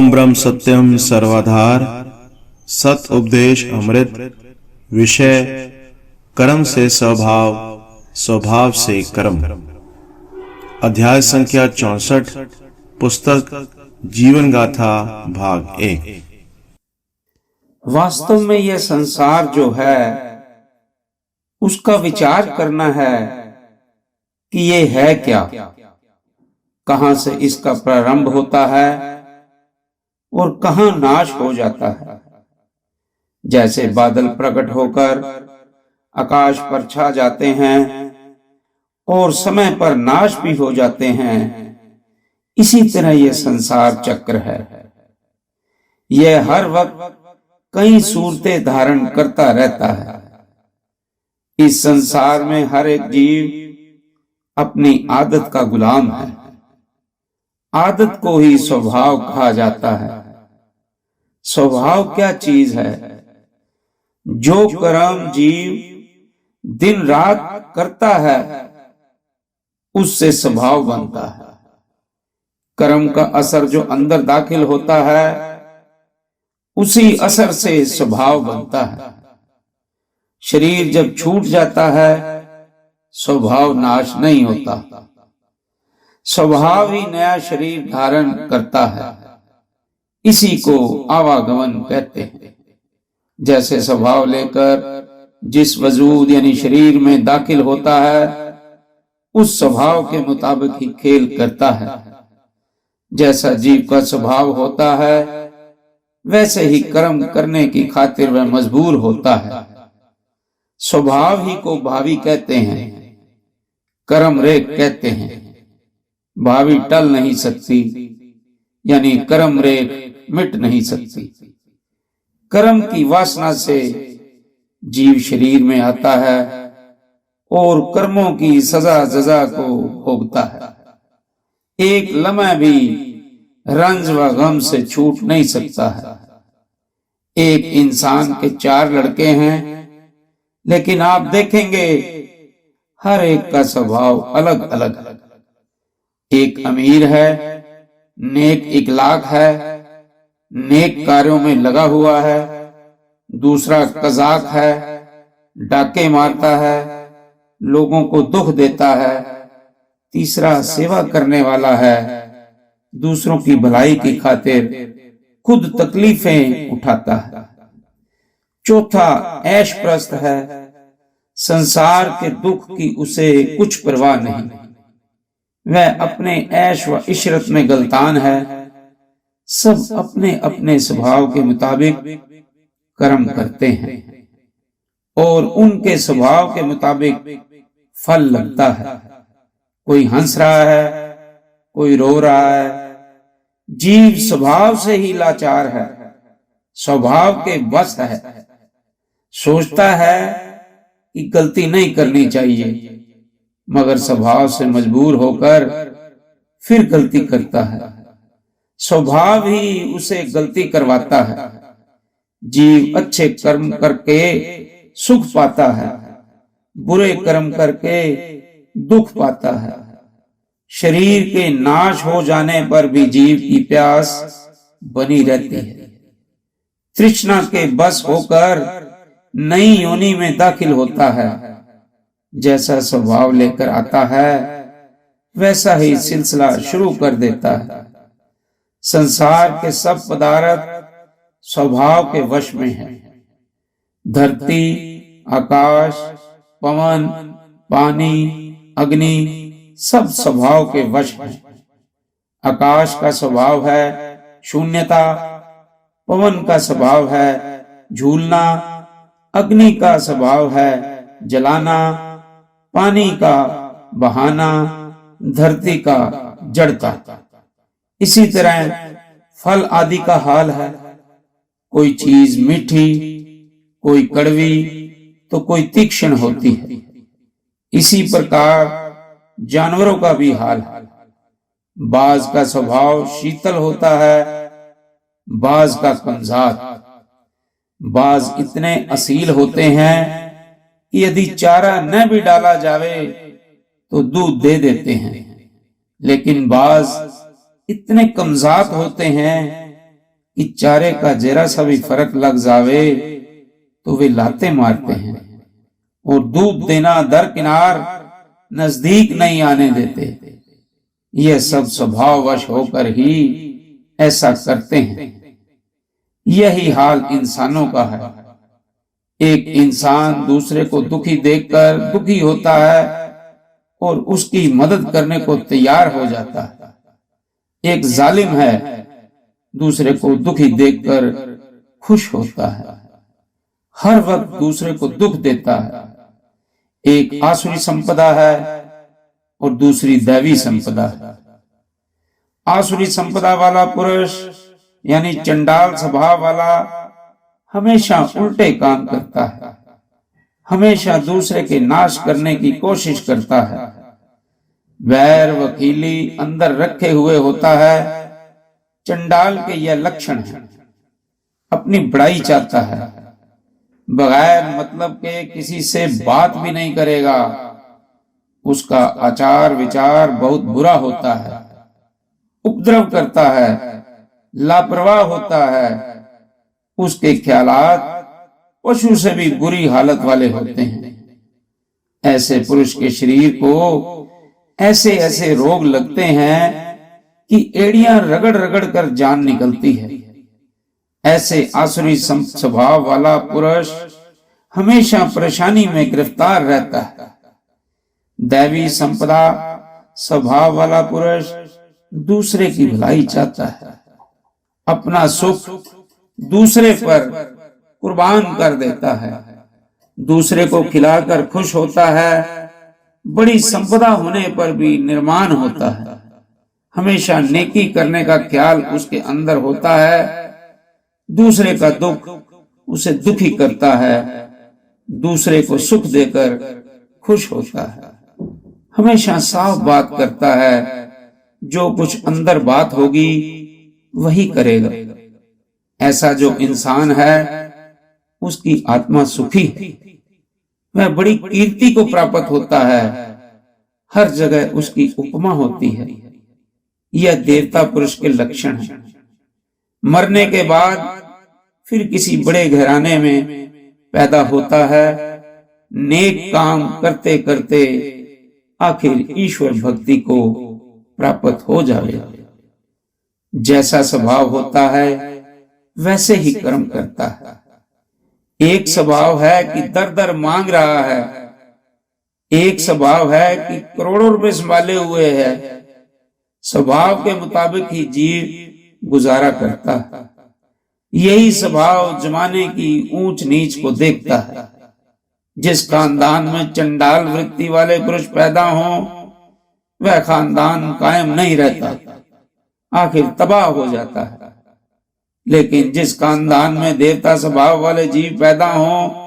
ओम ब्रह्म सत्यम सर्वाधार सत उपदेश अमृत। विषय कर्म से स्वभाव, स्वभाव से कर्म। अध्याय संख्या 64। पुस्तक जीवन गाथा भाग 1। वास्तव में यह संसार जो है उसका विचार करना है कि ये है क्या, कहां से इसका प्रारंभ होता है और कहां नाश हो जाता है। जैसे बादल प्रकट होकर आकाश पर छा जाते हैं और समय पर नाश भी हो जाते हैं, इसी तरह यह संसार चक्र है। यह हर वक्त कई सूरतें धारण करता रहता है। इस संसार में हर एक जीव अपनी आदत का गुलाम है। आदत को ही स्वभाव कहा जाता है। स्वभाव क्या चीज है? जो कर्म जीव दिन रात करता है उससे स्वभाव बनता है। कर्म का असर जो अंदर दाखिल होता है उसी असर से स्वभाव बनता है। शरीर जब छूट जाता है स्वभाव नाश नहीं होता, स्वभाव ही नया शरीर धारण करता है। इसी को आवागमन कहते हैं। जैसे स्वभाव लेकर जिस वजूद यानी शरीर में दाखिल होता है उस स्वभाव के मुताबिक ही खेल करता है। जैसा जीव का स्वभाव होता है वैसे ही कर्म करने की खातिर वह मजबूर होता है। स्वभाव ही को भावी कहते हैं, कर्म रेख कहते हैं। भावी टल नहीं सकती यानी कर्म रेख मिट नहीं सकती। कर्म की वासना से जीव शरीर में आता है और कर्मों की सजा जजा को भोगता है। एक लम्हा भी रंज व गम से छूट नहीं सकता है। एक इंसान के 4 लड़के हैं, लेकिन आप देखेंगे हर एक का स्वभाव अलग अलग है। एक अमीर है, नेक इखलाक है, नेक कार्यों में लगा हुआ है। दूसरा कजाक है, डाके मारता है, लोगों को दुख देता है। तीसरा सेवा करने वाला है, दूसरों की भलाई की खातिर खुद तकलीफें उठाता है। चौथा ऐश प्रस्त है, संसार के दुख की उसे कुछ परवाह नहीं। वह अपने ऐश व इशरत में गलतान है। सब अपने अपने स्वभाव के मुताबिक कर्म करते हैं और उनके स्वभाव के मुताबिक फल लगता है। कोई हंस रहा है, कोई रो रहा है। जीव स्वभाव से ही लाचार है, स्वभाव के बस है। सोचता है कि गलती नहीं करनी चाहिए, मगर स्वभाव से मजबूर होकर फिर गलती करता है। स्वभाव ही उसे गलती करवाता है। जीव अच्छे कर्म करके सुख पाता है, बुरे कर्म करके दुख पाता है। शरीर के नाश हो जाने पर भी जीव की प्यास बनी रहती है। तृष्णा के बस होकर नई योनि में दाखिल होता है। जैसा स्वभाव लेकर आता है वैसा ही सिलसिला शुरू कर देता है। संसार के सब पदार्थ स्वभाव के वश में है। धरती, आकाश, पवन, पानी, अग्नि सब स्वभाव के वश है। आकाश का स्वभाव है शून्यता, पवन का स्वभाव है झूलना, अग्नि का स्वभाव है जलाना, पानी का बहाना, धरती का जड़ता। इसी तरह फल आदि का हाल है। कोई चीज मीठी, कोई कड़वी तो कोई तीक्ष्ण होती है। इसी प्रकार जानवरों का भी हाल है। बाज का स्वभाव शीतल होता है, बाज का कंजात। बाज इतने असील होते हैं कि यदि चारा न भी डाला जावे तो दूध दे देते हैं, लेकिन बाज इतने कमजात होते हैं कि चारे का जरा सा भी फर्क लग जावे तो वे लाते मारते हैं और दूध देना दरकिनार नजदीक नहीं आने देते। यह सब स्वभाववश होकर ही ऐसा करते हैं। यही हाल इंसानों का है। एक इंसान दूसरे को दुखी देखकर दुखी होता है और उसकी मदद करने को तैयार हो जाता है। एक जालिम है, दूसरे को दुखी देखकर खुश होता है, हर वक्त दूसरे को दुख देता है। एक आसुरी संपदा है और दूसरी दैवी संपदा है। आसुरी संपदा वाला पुरुष यानी चंडाल स्वभाव वाला हमेशा उल्टे काम करता है, हमेशा दूसरे के नाश करने की कोशिश करता है, वैर वकीली अंदर रखे हुए होता है। चंडाल के यह लक्षण है। अपनी बड़ाई चाहता है, बगैर मतलब के किसी से बात भी नहीं करेगा। उसका आचार विचार बहुत बुरा होता है, उपद्रव करता है, लापरवाह होता है। उसके ख्यालात पशु से भी बुरी हालत वाले होते हैं। ऐसे पुरुष के शरीर को ऐसे ऐसे रोग लगते हैं कि एड़ियां रगड़ रगड़ कर जान निकलती है। ऐसे आसुरी स्वभाव वाला पुरुष हमेशा परेशानी में गिरफ्तार रहता है। दैवी संपदा स्वभाव वाला पुरुष दूसरे की भलाई चाहता है, अपना सुख दूसरे पर कुर्बान कर देता है, दूसरे को खिलाकर खुश होता है। बड़ी संपदा होने पर भी निर्माण होता है। हमेशा नेकी करने का ख्याल उसके अंदर होता है। दूसरे का दुख उसे दुखी करता है, दूसरे को सुख देकर खुश होता है। हमेशा साफ बात करता है, जो कुछ अंदर बात होगी वही करेगा। ऐसा जो इंसान है उसकी आत्मा सुखी है, वह बड़ी कीर्ति को प्राप्त होता है। हर जगह उसकी उपमा होती है। यह देवता पुरुष के लक्षण है। मरने के बाद फिर किसी बड़े घराने में पैदा होता है। नेक काम करते करते आखिर ईश्वर भक्ति को प्राप्त हो जाएगा। जैसा स्वभाव होता है वैसे ही कर्म करता है। एक स्वभाव है कि दर दर मांग रहा है, एक स्वभाव है कि करोड़ों रुपए संभाले हुए है। स्वभाव के मुताबिक ही जीव गुजारा करता है। यही स्वभाव जमाने की ऊंच नीच को देखता है। जिस खानदान में चंडाल वृत्ति वाले पुरुष पैदा हों वह खानदान कायम नहीं रहता, आखिर तबाह हो जाता है। लेकिन जिस खानदान में देवता स्वभाव वाले जीव पैदा हों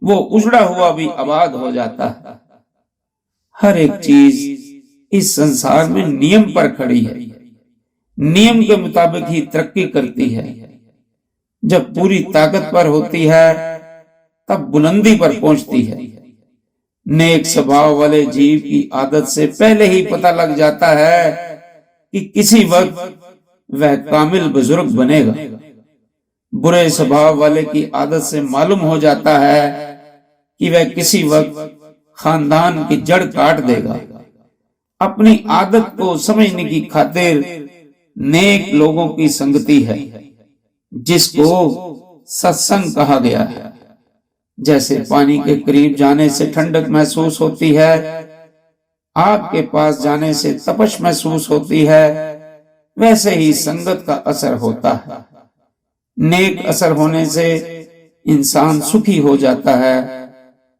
वो उजड़ा हुआ भी आबाद हो जाता है। हर एक चीज इस संसार में नियम पर खड़ी है, नियम के मुताबिक ही तरक्की करती है। जब पूरी ताकत पर होती है तब बुलंदी पर पहुंचती है। नेक स्वभाव वाले जीव की आदत से पहले ही पता लग जाता है कि किसी वक्त वह कामिल बुजुर्ग बनेगा। बुरे स्वभाव वाले की आदत से मालूम हो जाता है कि वह किसी वक्त खानदान की जड़ काट देगा। अपनी आदत को समझने की खातिर नेक लोगों की संगति है, जिसको सत्संग कहा गया है। जैसे पानी के करीब जाने से ठंडक महसूस होती है, आग के पास जाने से तपश महसूस होती है, वैसे ही संगत का असर होता है। नेक असर होने से इंसान सुखी हो जाता है।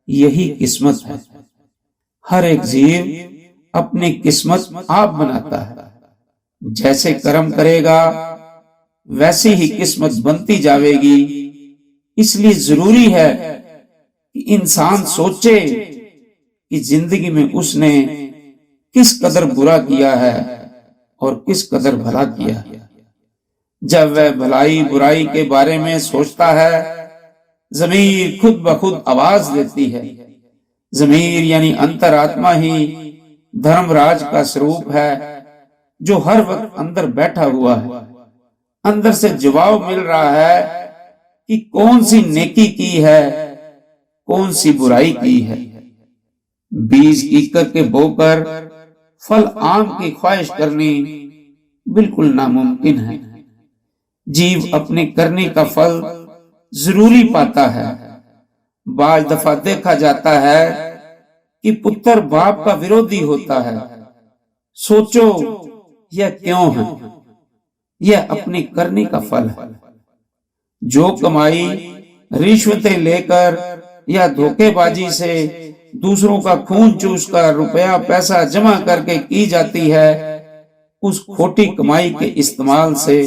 यही किस्मत है। हर एक जीव अपनी किस्मत आप बनाता है। जैसे कर्म करेगा वैसी ही किस्मत बनती जाएगी। इसलिए जरूरी है कि इंसान सोचे कि जिंदगी में उसने किस कदर बुरा किया है और किस कदर भला किया है। जब वह भलाई बुराई के बारे में सोचता है, ज़मीर खुद ब खुद आवाज देती है। ज़मीर यानी अंतरात्मा ही धर्मराज का स्वरूप है, जो हर वक्त अंदर बैठा हुआ है। अंदर से जवाब मिल रहा है कि कौन सी नेकी की है, कौन सी बुराई की है। बीज कीकर के बोकर फल आम की ख्वाहिश करनी बिल्कुल नामुमकिन है। जीव अपने करने का फल जरूरी पाता है। बाज दफा देखा जाता है कि पुत्र बाप का विरोधी होता है। सोचो यह क्यों है? यह अपने करने का फल है। जो कमाई रिश्वतें लेकर या धोखेबाजी से दूसरों का खून चूसकर रुपया पैसा जमा करके की जाती है, उस खोटी कमाई के इस्तेमाल से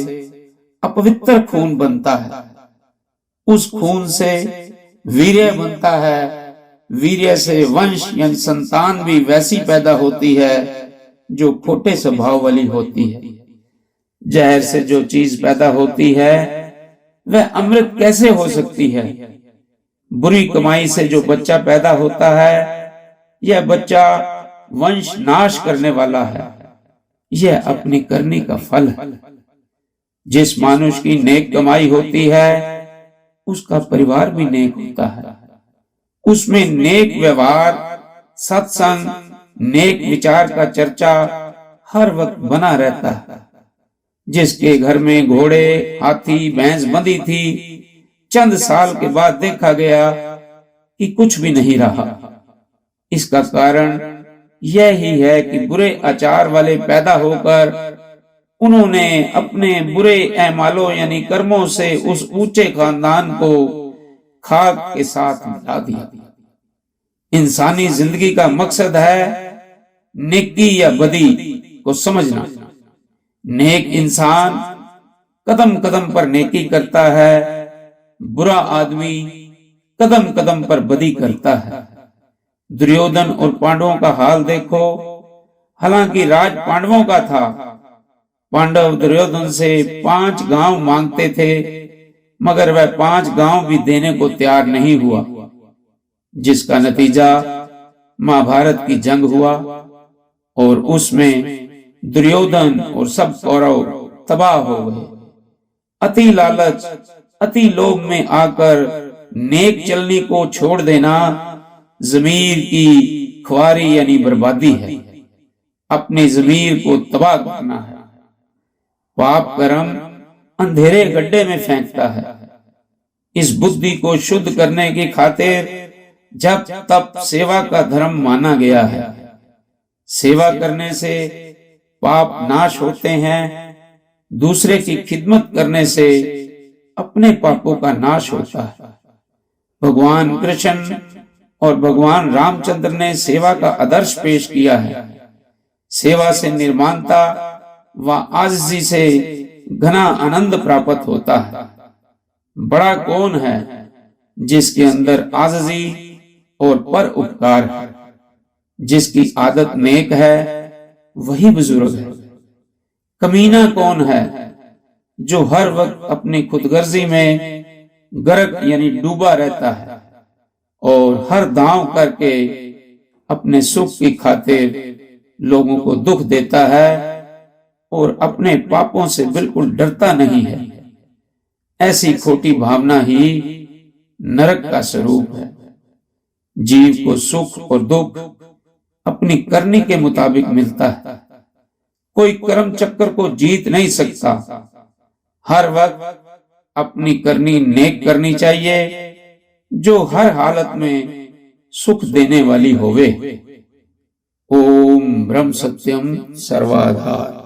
अपवित्र खून बनता है। उस खून से वीर्य बनता है। वीर्य से वंश यानी संतान भी वैसी पैदा होती है जो खोटे स्वभाव वाली होती है। जहर से जो चीज पैदा होती है वह अमृत कैसे हो सकती है? बुरी कमाई से जो बच्चा पैदा होता है, यह बच्चा वंश नाश करने वाला है। यह अपने करने का फल है। जिस मनुष्य की नेक कमाई होती है, उसका परिवार भी नेक होता है। उसमें नेक व्यवहार, सत्संग, नेक विचार का चर्चा हर वक्त बना रहता है। जिसके घर में घोड़े, हाथी, भैंस बंधी थी, चंद साल के बाद देखा गया कि कुछ भी नहीं रहा। इसका कारण यह ही है कि बुरे आचार वाले पैदा होकर उन्होंने अपने बुरे अमालों यानी कर्मों से उस ऊंचे खानदान को खाक के साथ मिला दिया। इंसानी जिंदगी का मकसद है नेकी या बदी को समझना। नेक इंसान कदम कदम पर नेकी करता है, बुरा आदमी कदम कदम पर बदी करता है। दुर्योधन और पांडवों का हाल देखो। हालांकि राज पांडवों का था, पांडव दुर्योधन से 5 गांव मांगते थे, मगर वह 5 गांव भी देने को तैयार नहीं हुआ, जिसका नतीजा महाभारत की जंग हुआ और उसमें दुर्योधन और सब कौरव तबाह हो गए। अति लालच, अति लोभ में आकर नेक चलने को छोड़ देना जमीर की ख्वारी यानी बर्बादी है। अपने जमीर को तबाह करना है। पाप कर्म अंधेरे गड्ढे में फेंकता है। इस बुद्धि को शुद्ध करने की खातिर जब तब सेवा का धर्म माना गया है। सेवा करने से पाप नाश होते हैं। दूसरे की खिदमत करने से अपने पापों का नाश होता है। भगवान कृष्ण और भगवान रामचंद्र ने सेवा का आदर्श पेश किया है। सेवा से निर्माणता व आजिज़ी से घना आनंद प्राप्त होता है। बड़ा कौन है जिसके अंदर आजिज़ी और पर उपकार है। जिसकी आदत नेक है वही बुजुर्ग है। कमीना कौन है जो हर वक्त अपनी खुदगर्जी में गर्क यानी डूबा रहता है और हर दांव करके अपने सुख की खातिर लोगों को दुख देता है और अपने पापों से बिल्कुल डरता नहीं है। ऐसी खोटी भावना ही नरक का स्वरूप है। जीव को सुख और दुख अपनी करनी के मुताबिक मिलता है। कोई कर्म चक्कर को जीत नहीं सकता। हर वक्त अपनी करनी नेक करनी चाहिए जो हर हालत में सुख देने वाली होवे। ओम ब्रह्म सत्यम सर्वाधार।